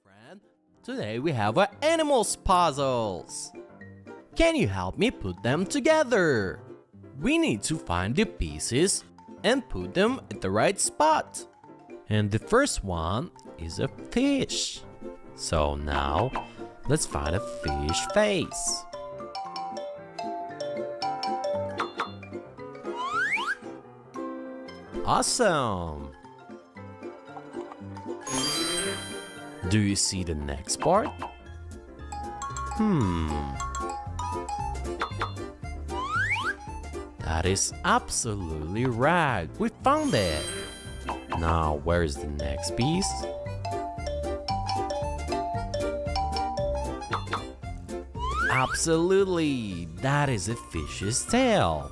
friend. Today we have our animals puzzles. Can you help me put them together? We need to find the pieces and put them at the right spot. And the first one is a fish. So now let's find a fish face. Awesome! Do you see the next part? That is absolutely right. We found it. Now, where is the next piece? Absolutely. That is a fish's tail.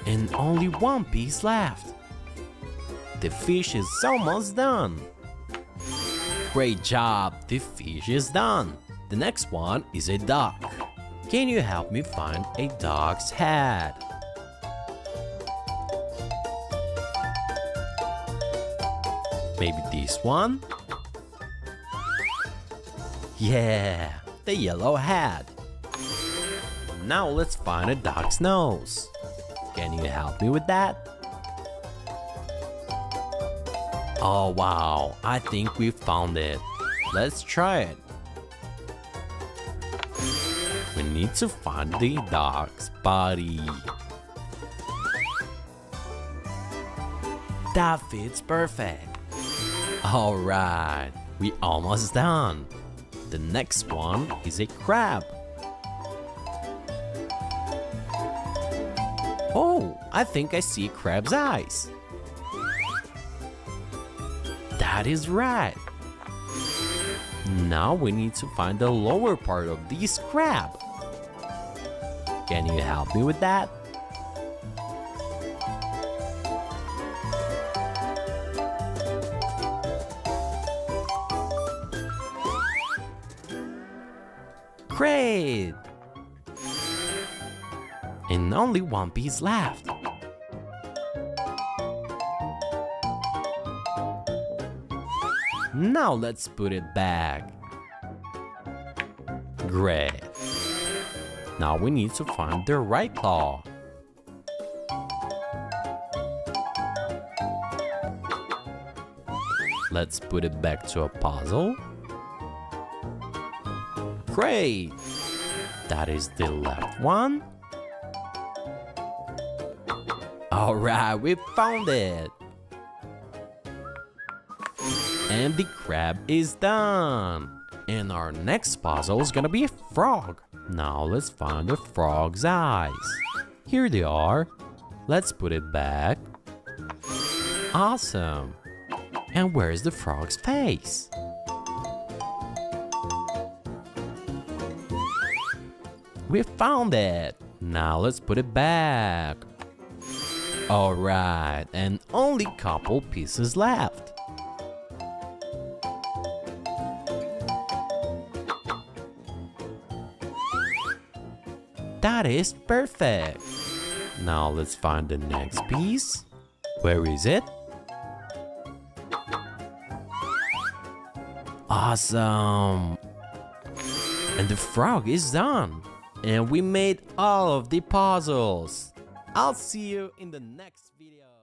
And only one piece left. The fish is almost done. Great job, the fish is done. The next one is a duck. Can you help me find a duck's head? Maybe this one? Yeah, the yellow head. Now let's find a duck's nose. Can you help me with that? Oh wow, I think we found it. Let's try it. We need to find the dog's body. That fits perfect. Alright, we almost done. The next one is a crab. Oh, I think I see a crab's eyes. That is right. Now we need to find the lower part of this crab. Can you help me with that? Great! And only one piece left. Now let's put it back. Great. Now we need to find the right claw. Let's put it back to a puzzle. Great! That is the left one. Alright, we found it! And the crab is done! And our next puzzle is gonna be a frog. Now let's find the frog's eyes. Here they are. Let's put it back. Awesome! And where's the frog's face? We found it! Now let's put it back. Alright, and only couple pieces left. That is perfect. Now let's find the next piece. Where is it? Awesome! And the frog is done. And we made all of the puzzles. I'll see you in the next video.